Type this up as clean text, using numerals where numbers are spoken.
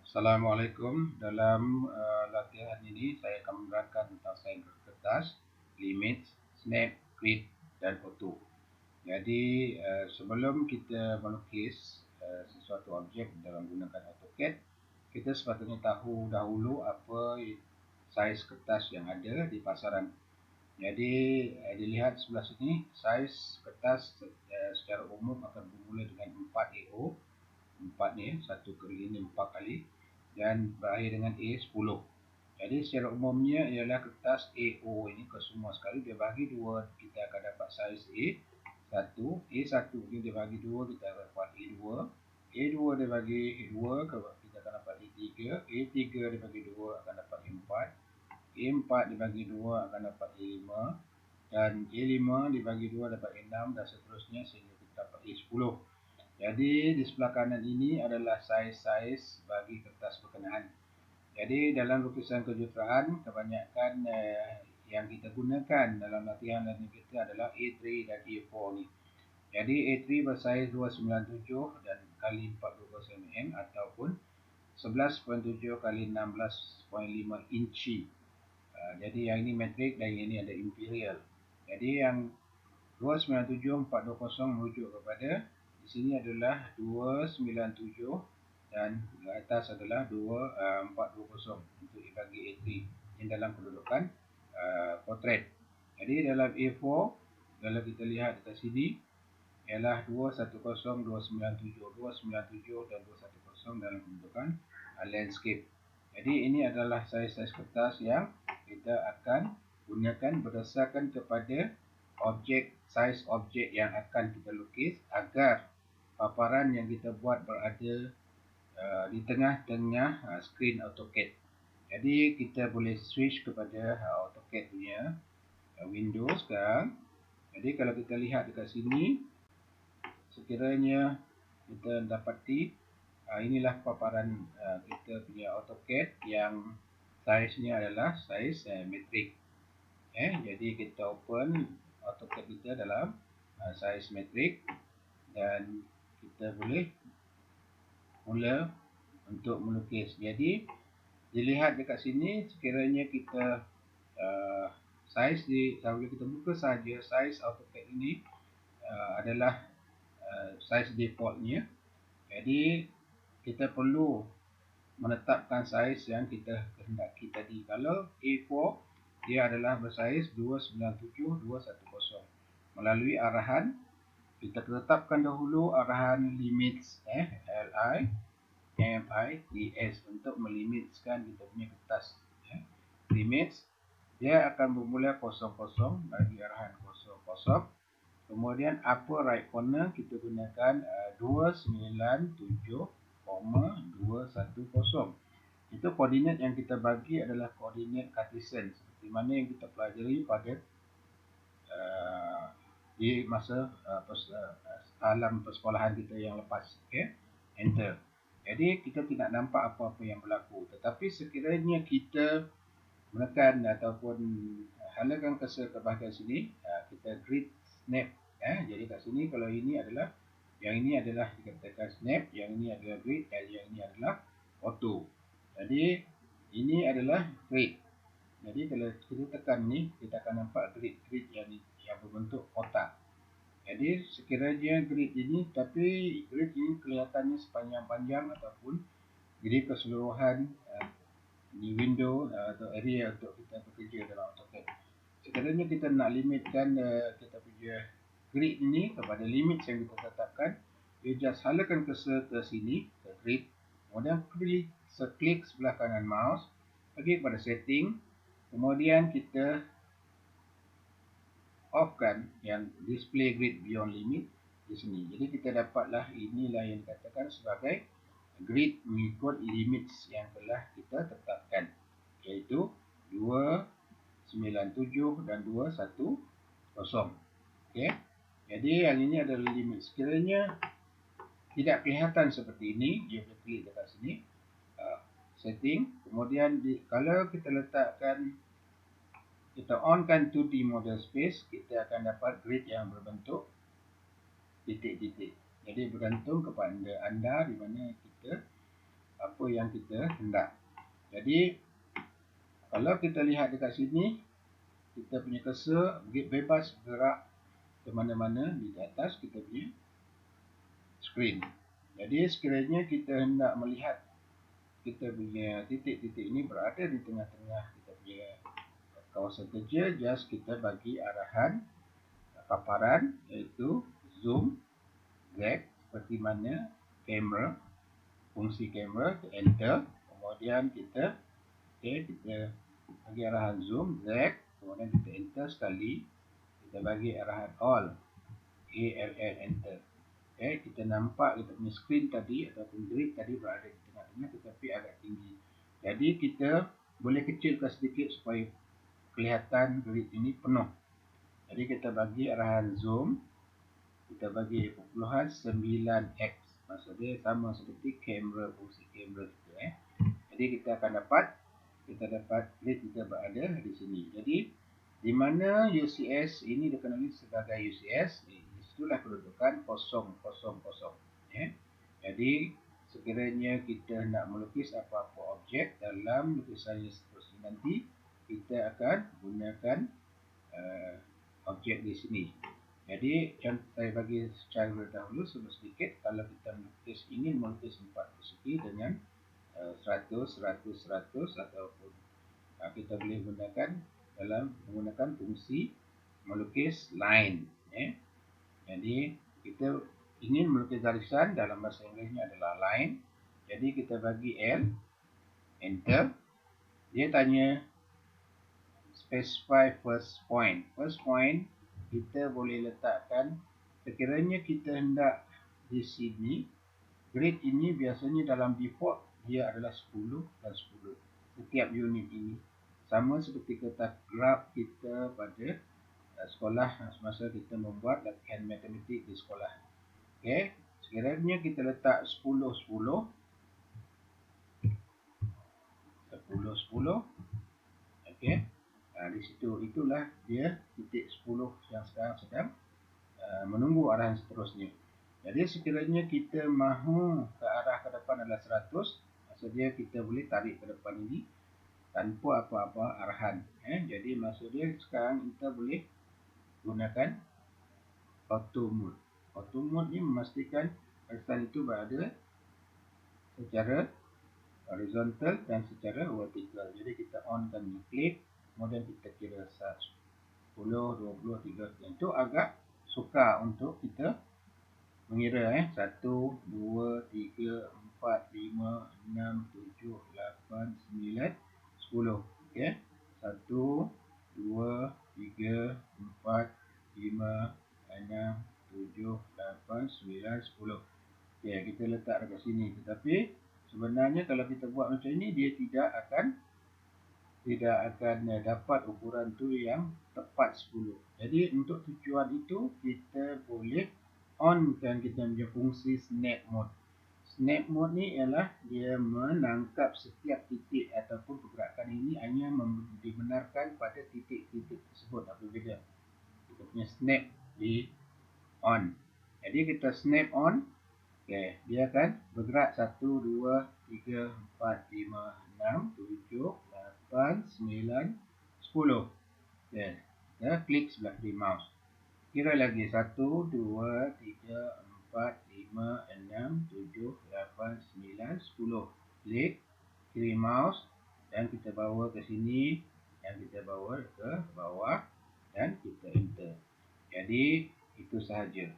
Assalamualaikum. Dalam latihan ini saya akan menerangkan tentang sains kertas, limit, snap, grid dan auto. Jadi sebelum kita melukis sesuatu objek dalam menggunakan AutoCAD, kita sepatutnya tahu dahulu apa saiz kertas yang ada di pasaran. Jadi dilihat sebelah sini, saiz kertas secara umum akan bermula dengan 4 AO. 4 ni, 1 kali ini 4 kali, dan berakhir dengan A10. Jadi secara umumnya ialah kertas AO ini kesemua sekali dia bagi 2, kita akan dapat saiz A1. A1 ni dia bagi 2, kita akan dapat A2. A2 dia bagi 2, kita akan dapat A3. A3 dia bagi 2, akan dapat A4. A4 dibagi 2 akan dapat A5, dan A5 dibagi 2 dapat A6, dan seterusnya sehingga kita dapat A10. Jadi di sebelah kanan ini adalah saiz-saiz bagi kertas berkenaan. Jadi dalam lukisan kejuruteraan, kebanyakan yang kita gunakan dalam latihan kita adalah A3 dan A4 ni. Jadi A3 bersaiz 297 dan kali 40 mm ataupun 11.7 kali 16.5 inci. Jadi yang ini metrik dan yang ini ada imperial. Jadi yang 297420 merujuk kepada di sini adalah 297 dan di atas adalah 2420 untuk dibagi A3 ini dalam kedudukan portrait. Jadi dalam A4 kalau kita lihat dekat sini ialah 210 297 297 dan 210 dalam kedudukan landscape. Jadi ini adalah saiz-saiz kertas yang kita akan gunakan berdasarkan kepada saiz objek yang akan kita lukis agar paparan yang kita buat berada di tengah-tengah skrin AutoCAD. Jadi kita boleh switch kepada AutoCAD punya window sekarang. Jadi kalau kita lihat dekat sini, sekiranya kita dapati inilah paparan kita punya AutoCAD yang saiznya adalah saiz metrik. Jadi kita open AutoCAD kita dalam saiz metrik dan kita boleh mula untuk melukis. Jadi dilihat dekat sini, sekiranya kita saiz kalau kita buka saja saiz AutoCAD ini adalah saiz defaultnya. Jadi kita perlu menetapkan saiz yang kita kehendaki tadi. Kalau A4 dia adalah bersaiz 297 210. Melalui arahan kita tetapkan dahulu arahan limits LIMITS untuk melimitkan kita punya kertas. Limits dia akan bermula 00 bagi arahan 00. Kemudian upper right corner kita gunakan 297,210. Itu koordinat yang kita bagi adalah koordinat Cartesian seperti mana yang kita pelajari pada di masa alam persekolahan kita yang lepas. Enter. Jadi kita tidak nampak apa-apa yang berlaku. Tetapi sekiranya kita menekan ataupun halakan cursor ke bahagian sini, kita grid snap. Jadi kat sini kalau ini adalah yang ini adalah dikatakan snap, yang ini adalah grid dan yang ini adalah auto. Jadi ini adalah grid. Jadi kalau kita tekan ni, kita akan nampak grid yang berbentuk kotak. Jadi sekiranya grid ini, tapi grid ini kelihatannya sepanjang-panjang ataupun grid keseluruhan di window atau area untuk kita bekerja dalam AutoCAD. Sekiranya kita nak limitkan kita punya grid ini kepada limit yang kita tetapkan, you just halakan cursor ke sini, ke grid, kemudian klik sebelah kanan mouse, pergi kepada setting, kemudian kita off-kan yang display grid beyond limit di sini. Jadi kita dapatlah inilah yang dikatakan sebagai grid mengikut limits yang telah kita tetapkan, iaitu 297 dan 210. Okey. Jadi yang ini adalah limit. Sekiranya tidak kelihatan seperti ini, dia boleh klik dekat sini, setting, kemudian kalau kita letakkan, kita onkan 2D model space, kita akan dapat grid yang berbentuk titik-titik. Jadi bergantung kepada anda di mana kita apa yang kita hendak. Jadi kalau kita lihat dekat sini, kita punya cursor bebas bergerak ke mana-mana di atas kita punya skrin. Jadi sekiranya kita hendak melihat kita punya titik-titik ini berada di tengah-tengah kita punya kawasan kerja, just kita bagi arahan paparan iaitu zoom, drag seperti mana kamera, fungsi kamera, enter, kemudian kita bagi arahan zoom, drag, kemudian kita enter sekali, kita bagi arahan all, ALL, enter. Kita nampak kita punya skrin tadi ataupun grid tadi berada di tengah-tengah tetapi agak tinggi. Jadi kita boleh kecilkan sedikit supaya kelihatan grid ini penuh. Jadi kita bagi arahan zoom, kita bagi perpuluhan 9x. Maksudnya sama seperti kamera, fungsi kamera kita. Jadi kita akan dapat grid kita berada di sini. Jadi di mana UCS ini dikenali sebagai UCS, itulah kedudukan 000. Jadi sekiranya kita nak melukis apa-apa objek dalam lukisan yang seterusnya nanti, kita akan gunakan objek di sini. Jadi saya bagi secara terdahulu sedikit. Kalau kita ingin melukis 4 persegi dengan 100, 100, 100 ataupun kita boleh gunakan menggunakan fungsi melukis line. Jadi kita ingin melukis garisan, dalam bahasa Inggerisnya adalah line. Jadi kita bagi L, enter. Dia tanya specify first point. First point kita boleh letakkan sekiranya kita hendak di sini. Grid ini biasanya dalam default dia adalah 10 dan 10 setiap unit ini. Sama seperti kertas graf kita pada sekolah semasa kita membuat latihan matematik di sekolah. Okey, sekiranya kita letak 10 10 10 10. Okey. Di situ itulah dia titik 10 yang sekarang sedang menunggu arahan seterusnya. Jadi sekiranya kita mahu ke arah ke depan adalah 100, maksudnya kita boleh tarik ke depan ini tanpa apa-apa arahan. Jadi maksudnya sekarang kita boleh gunakan auto mode. Auto mode ni memastikan garisan itu berada secara horizontal dan secara vertikal. Jadi kita onkan ni klik, kemudian kita kira 10, 20, 30. Itu agak sukar untuk kita mengira 1, 2, 3, 4, 5, 6, 7, 8, 9, 10. Okey. 1, 2, 3, 4, 5, 6, 7, 8, 9, 10. Okey, kita letak dekat sini. Tetapi sebenarnya kalau kita buat macam ini, dia tidak akan dapat ukuran tu yang tepat 10. Jadi untuk tujuan itu kita boleh onkan kita punya fungsi snap mode. Snap mode ni ialah dia menangkap setiap titik ataupun pergerakan ini hanya dibenarkan pada titik-titik tersebut apabila kita punya snap di on. Jadi kita snap on, okay, dia akan bergerak 1, 2, 3, 4, 5, 6, 7, 8, 9, 10. Okay. Kita klik sebelah kiri mouse. Kira lagi 1, 2, 3, 4, 5, 6, 7, 8, 9, 10. Klik kiri mouse dan kita bawa ke sini dan kita bawa ke bawah dan kita enter. Jadi itu sahaja.